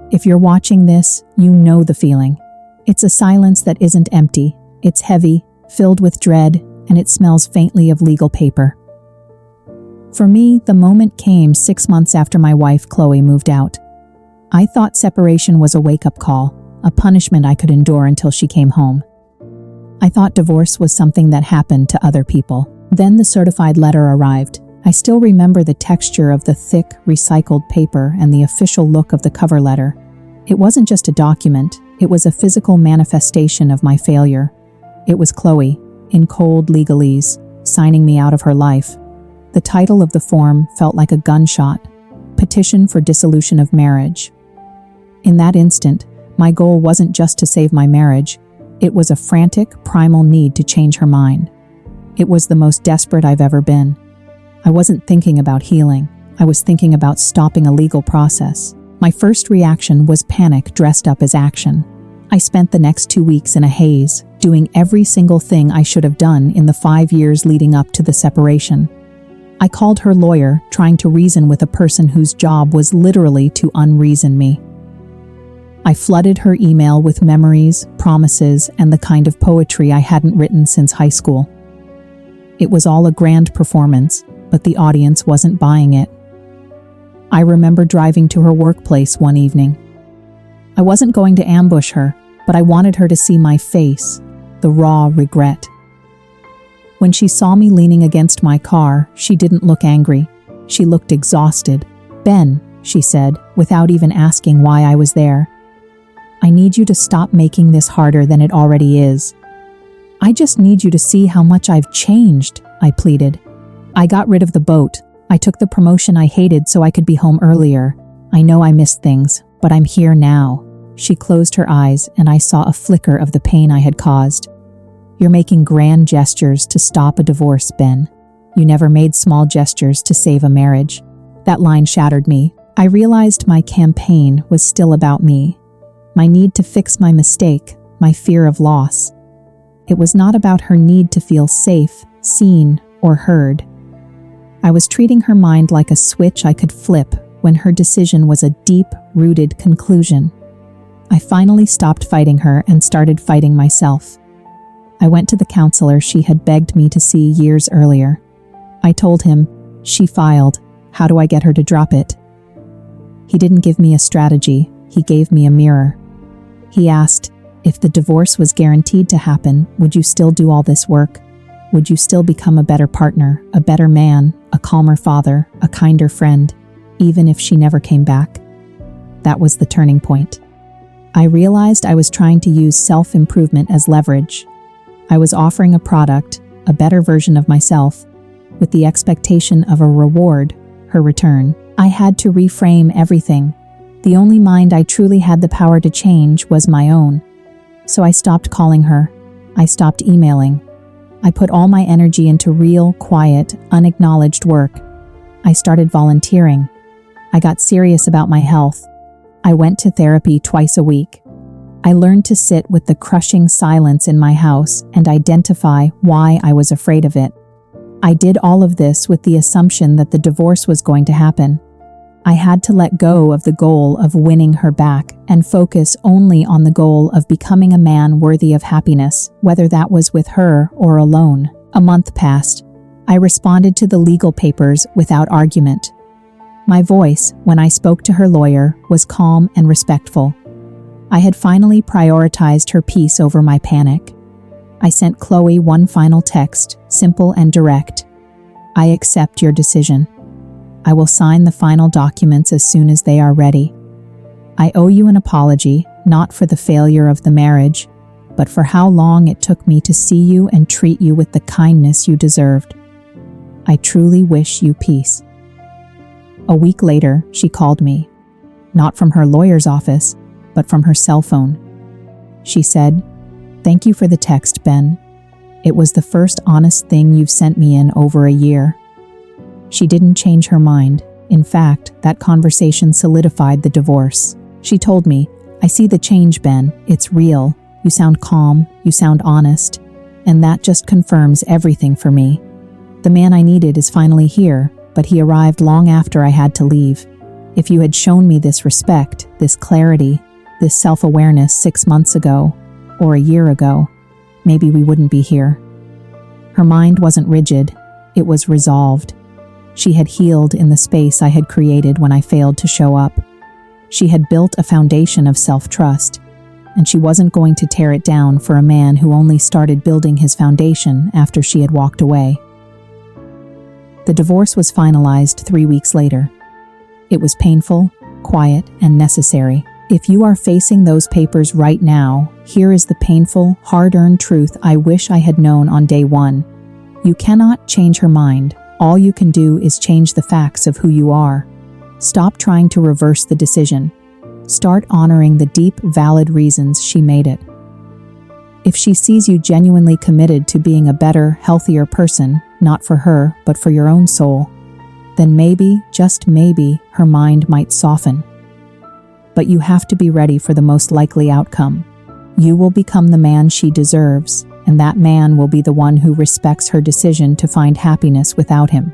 If you're watching this, you know the feeling. It's a silence that isn't empty. It's heavy, filled with dread, and it smells faintly of legal paper. For me, the moment came 6 months after my wife, Chloe, moved out. I thought separation was a wake-up call, a punishment I could endure until she came home. I thought divorce was something that happened to other people. Then the certified letter arrived. I still remember the texture of the thick, recycled paper and the official look of the cover letter. It wasn't just a document, it was a physical manifestation of my failure. It was Chloe, in cold legalese, signing me out of her life. The title of the form felt like a gunshot: Petition for Dissolution of Marriage. In that instant, my goal wasn't just to save my marriage, it was a frantic, primal need to change her mind. It was the most desperate I've ever been. I wasn't thinking about healing, I was thinking about stopping a legal process. My first reaction was panic dressed up as action. I spent the next 2 weeks in a haze, doing every single thing I should have done in the 5 years leading up to the separation. I called her lawyer, trying to reason with a person whose job was literally to unreason me. I flooded her email with memories, promises, and the kind of poetry I hadn't written since high school. It was all a grand performance, but the audience wasn't buying it. I remember driving to her workplace one evening. I wasn't going to ambush her, but I wanted her to see my face, the raw regret. When she saw me leaning against my car, she didn't look angry. She looked exhausted. "Ben," she said, without even asking why I was there, "I need you to stop making this harder than it already is. I just need you to see how much I've changed," I pleaded. "I got rid of the boat. I took the promotion I hated so I could be home earlier. I know I missed things, but I'm here now." She closed her eyes and I saw a flicker of the pain I had caused. "You're making grand gestures to stop a divorce, Ben. You never made small gestures to save a marriage." That line shattered me. I realized my campaign was still about me. My need to fix my mistake, my fear of loss. It was not about her need to feel safe, seen, or heard. I was treating her mind like a switch I could flip when her decision was a deep-rooted conclusion. I finally stopped fighting her and started fighting myself. I went to the counselor she had begged me to see years earlier. I told him, "She filed. How do I get her to drop it?" He didn't give me a strategy, he gave me a mirror. He asked, "If the divorce was guaranteed to happen, would you still do all this work? Would you still become a better partner, a better man, a calmer father, a kinder friend, even if she never came back?" That was the turning point. I realized I was trying to use self-improvement as leverage. I was offering a product, a better version of myself, with the expectation of a reward, her return. I had to reframe everything. The only mind I truly had the power to change was my own. So I stopped calling her. I stopped emailing. I put all my energy into real, quiet, unacknowledged work. I started volunteering. I got serious about my health. I went to therapy twice a week. I learned to sit with the crushing silence in my house and identify why I was afraid of it. I did all of this with the assumption that the divorce was going to happen. I had to let go of the goal of winning her back and focus only on the goal of becoming a man worthy of happiness, whether that was with her or alone. A month passed. I responded to the legal papers without argument. My voice, when I spoke to her lawyer, was calm and respectful. I had finally prioritized her peace over my panic. I sent Chloe one final text, simple and direct. "I accept your decision. I will sign the final documents as soon as they are ready. I owe you an apology, not for the failure of the marriage, but for how long it took me to see you and treat you with the kindness you deserved. I truly wish you peace." A week later, she called me, not from her lawyer's office, but from her cell phone. She said, "Thank you for the text, Ben. It was the first honest thing you've sent me in over a year." She didn't change her mind. In fact, that conversation solidified the divorce. She told me, "I see the change, Ben. It's real. You sound calm, you sound honest, and that just confirms everything for me. The man I needed is finally here, but he arrived long after I had to leave. If you had shown me this respect, this clarity, this self-awareness 6 months ago, or a year ago, maybe we wouldn't be here. Her mind wasn't rigid, it was resolved. She had healed in the space I had created when I failed to show up. She had built a foundation of self-trust, and she wasn't going to tear it down for a man who only started building his foundation after she had walked away. The divorce was finalized 3 weeks later. It was painful, quiet, and necessary. If you are facing those papers right now, here is the painful, hard-earned truth I wish I had known on day one. You cannot change her mind. All you can do is change the facts of who you are. Stop trying to reverse the decision. Start honoring the deep, valid reasons she made it. If she sees you genuinely committed to being a better, healthier person, not for her, but for your own soul, then maybe, just maybe, her mind might soften. But you have to be ready for the most likely outcome. You will become the man she deserves, and that man will be the one who respects her decision to find happiness without him.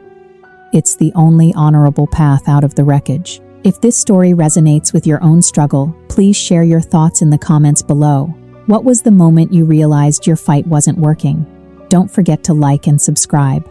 It's the only honorable path out of the wreckage. If this story resonates with your own struggle, please share your thoughts in the comments below. What was the moment you realized your fight wasn't working? Don't forget to like and subscribe.